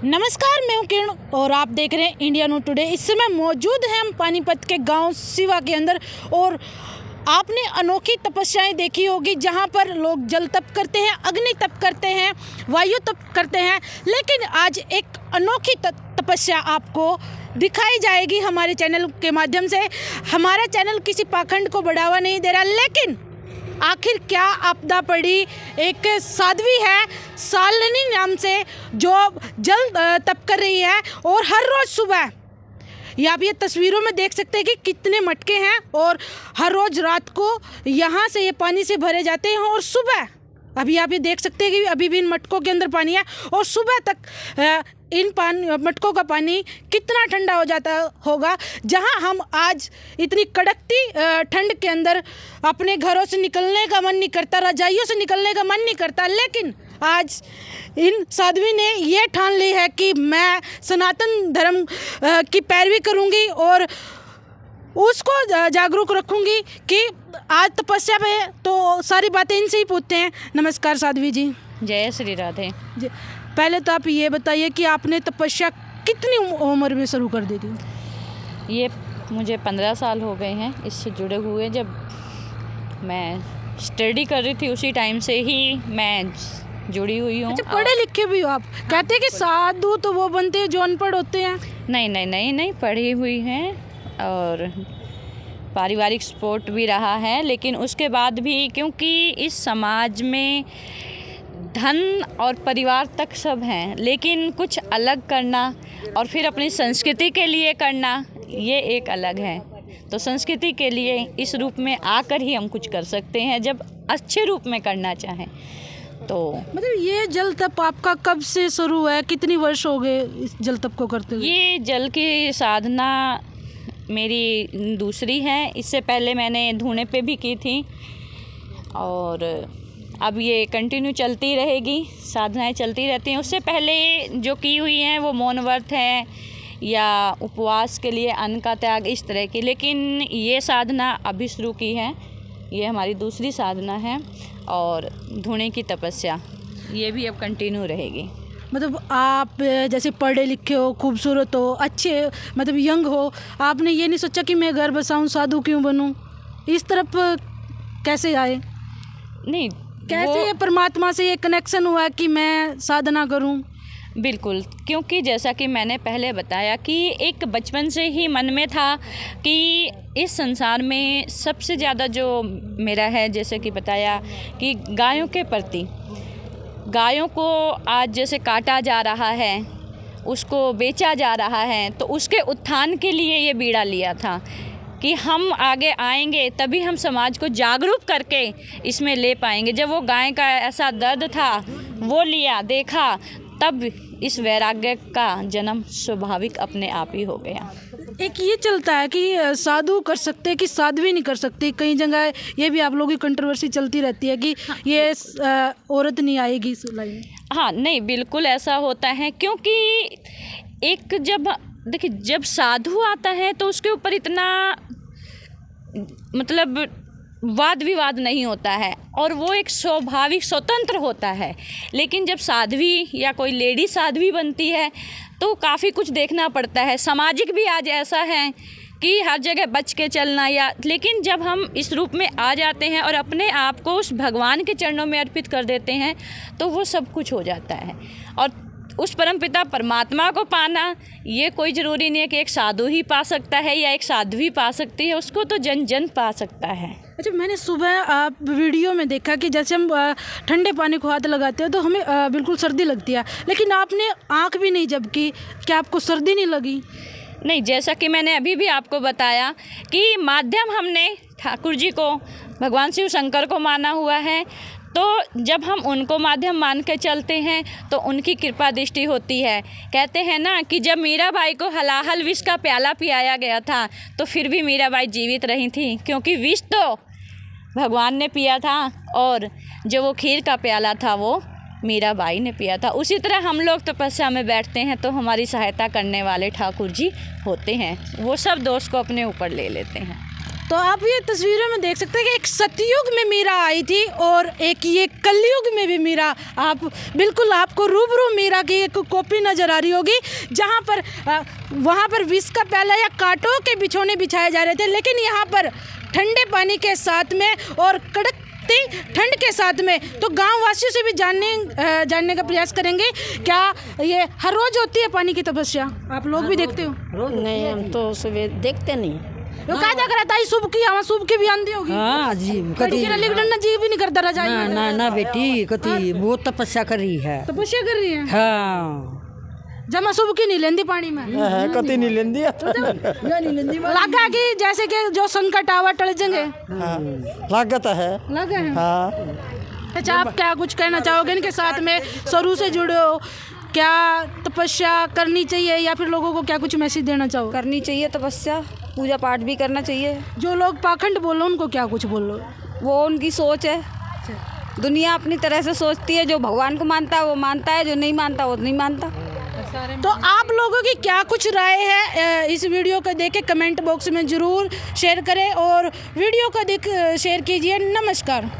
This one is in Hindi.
नमस्कार, मैं हूं किरण और आप देख रहे हैं इंडिया न्यूज़ टुडे। इस समय मौजूद हैं हम पानीपत के गांव सिवा के अंदर और आपने अनोखी तपस्याएं देखी होगी जहां पर लोग जल तप करते हैं, अग्नि तप करते हैं, वायु तप करते हैं। लेकिन आज एक अनोखी तपस्या आपको दिखाई जाएगी हमारे चैनल के माध्यम से। हमारा चैनल किसी पाखंड को बढ़ावा नहीं दे रहा, लेकिन आखिर क्या आपदा पड़ी। एक साध्वी है शालिनी नाम से जो जल तप कर रही है और हर रोज़ सुबह आप ये तस्वीरों में देख सकते हैं कि कितने मटके हैं और हर रोज़ रात को यहाँ से ये पानी से भरे जाते हैं और सुबह अभी आप ये देख सकते हैं कि अभी भी इन मटकों के अंदर पानी है और सुबह तक इन मटकों का पानी कितना ठंडा हो जाता होगा। जहां हम आज इतनी कड़कती ठंड के अंदर अपने घरों से निकलने का मन नहीं करता, रजाइयों से निकलने का मन नहीं करता, लेकिन आज इन साध्वी ने ये ठान ली है कि मैं सनातन धर्म की पैरवी करूंगी और उसको जागरूक रखूंगी कि आज तपस्या पे तो सारी बातें इनसे ही पूछते हैं। नमस्कार साध्वी जी। जय श्री राधे जी, पहले तो आप ये बताइए कि आपने तपस्या कितनी उम्र में शुरू कर दी थी? ये मुझे 15 साल हो गए हैं इससे जुड़े हुए। जब मैं स्टडी कर रही थी उसी टाइम से ही मैं जुड़ी हुई हूँ। अच्छा, पढ़े लिखे भी हो आप? कहते हैं कि साधु तो वो बनते हैं जो अनपढ़ होते हैं। नहीं पढ़ी हुई हैं और पारिवारिक सपोर्ट भी रहा है, लेकिन उसके बाद भी क्योंकि इस समाज में धन और परिवार तक सब हैं, लेकिन कुछ अलग करना और फिर अपनी संस्कृति के लिए करना ये एक अलग है। तो संस्कृति के लिए इस रूप में आकर ही हम कुछ कर सकते हैं जब अच्छे रूप में करना चाहें। तो मतलब ये जल तप आपका कब से शुरू हुआ है? कितनी वर्ष हो गए इस जल तप को करते हुए? ये जल की साधना मेरी दूसरी है। इससे पहले मैंने धूने पे भी की थी और अब ये कंटिन्यू चलती रहेगी, साधनाएं चलती रहती हैं। उससे पहले जो की हुई हैं वो मौन व्रत है या उपवास के लिए अन्न का त्याग, इस तरह की। लेकिन ये साधना अभी शुरू की है, ये हमारी दूसरी साधना है। और धूने की तपस्या ये भी अब कंटिन्यू रहेगी। मतलब आप जैसे पढ़े लिखे हो, खूबसूरत हो, अच्छे मतलब यंग हो, आपने ये नहीं सोचा कि मैं घर बसाऊं, साधु क्यों बनूं? इस तरफ कैसे आए? नहीं, कैसे ये परमात्मा से ये कनेक्शन हुआ कि मैं साधना करूं? बिल्कुल, क्योंकि जैसा कि मैंने पहले बताया कि एक बचपन से ही मन में था कि इस संसार में सबसे ज़्यादा जो मेरा है, जैसे कि बताया कि गायों के प्रति, गायों को आज जैसे काटा जा रहा है, उसको बेचा जा रहा है, तो उसके उत्थान के लिए ये बीड़ा लिया था कि हम आगे आएंगे तभी हम समाज को जागरूक करके इसमें ले पाएंगे। जब वो गाय का ऐसा दर्द था वो लिया, देखा, तब इस वैराग्य का जन्म स्वाभाविक अपने आप ही हो गया। एक ये चलता है कि साधु कर सकते हैं कि साध्वी नहीं कर सकती। कई जगह ये भी आप लोगों की कंट्रोवर्सी चलती रहती है कि ये औरत नहीं आएगी इस लाइन में। हाँ, नहीं, बिल्कुल ऐसा होता है, क्योंकि एक देखिए जब साधु आता है तो उसके ऊपर इतना मतलब वाद विवाद नहीं होता है और वो एक स्वाभाविक स्वतंत्र होता है। लेकिन जब साध्वी या कोई लेडी साध्वी बनती है तो काफ़ी कुछ देखना पड़ता है। सामाजिक भी आज ऐसा है कि हर जगह बच के चलना लेकिन जब हम इस रूप में आ जाते हैं और अपने आप को उस भगवान के चरणों में अर्पित कर देते हैं तो वो सब कुछ हो जाता है। और उस परमपिता परमात्मा को पाना ये कोई ज़रूरी नहीं है कि एक साधु ही पा सकता है या एक साध्वी पा सकती है, उसको तो जन जन पा सकता है। अच्छा, मैंने सुबह आप वीडियो में देखा कि जैसे हम ठंडे पानी को हाथ लगाते हैं तो हमें बिल्कुल सर्दी लगती है, लेकिन आपने आँख भी नहीं झपकी। क्या आपको सर्दी नहीं लगी? नहीं, जैसा कि मैंने अभी भी आपको बताया कि माध्यम हमने ठाकुर जी को, भगवान शिव शंकर को माना हुआ है, तो जब हम उनको माध्यम मान के चलते हैं तो उनकी कृपा दृष्टि होती है। कहते हैं ना कि जब मीराबाई को हलाहल विष का प्याला पियाया गया था तो फिर भी मीराबाई जीवित रही थी, क्योंकि विष तो भगवान ने पिया था और जो वो खीर का प्याला था वो मीराबाई ने पिया था। उसी तरह हम लोग तपस्या में बैठते हैं तो हमारी सहायता करने वाले ठाकुर जी होते हैं, वो सब दोष को अपने ऊपर ले लेते हैं। तो आप ये तस्वीरों में देख सकते हैं कि एक सतयुग में मीरा आई थी और एक ये कलयुग में भी मीरा, आप बिल्कुल आपको रूबरू मीरा की एक कॉपी नज़र आ रही होगी, जहाँ पर वहाँ पर विष का प्याला या कांटों के बिछौने बिछाए जा रहे थे, लेकिन यहाँ पर ठंडे पानी के साथ में और कड़कती ठंड के साथ में। तो गाँव वासियों से भी जानने का प्रयास करेंगे, क्या ये हर रोज़ होती है पानी की तपस्या? आप लोग भी देखते हो? रोज नहीं, हम तो सुबह देखते नहीं। तो क्या जा करता है सुबह की भी आंधी होगी? हाँ जी, कभी ना जी भी नहीं करता रजा ना ना ना बेटी, कभी बहुत तपस्या करी है। तपस्या कर रही है। हाँ जमा सुबह की नहीं लेंदी पानी में, कति नहीं लेंदी लगा कि जैसे कि जो संकट आवा टल जाएंगे, लागत है। लगा है। हाँ, अच्छा, आप क्या कुछ कहना चाहोगे इनके साथ में, शुरू से जुड़े हो, क्या तपस्या करनी चाहिए या फिर लोगों को क्या कुछ मैसेज देना चाहो? करनी चाहिए तपस्या, पूजा पाठ भी करना चाहिए। जो लोग पाखंड बोलो उनको क्या कुछ बोलो? वो उनकी सोच है, दुनिया अपनी तरह से सोचती है। जो भगवान को मानता है वो मानता है, जो नहीं मानता वो नहीं मानता। तो आप लोगों की क्या कुछ राय है इस वीडियो को देख के कमेंट बॉक्स में ज़रूर शेयर करें और वीडियो को शेयर कीजिए। नमस्कार।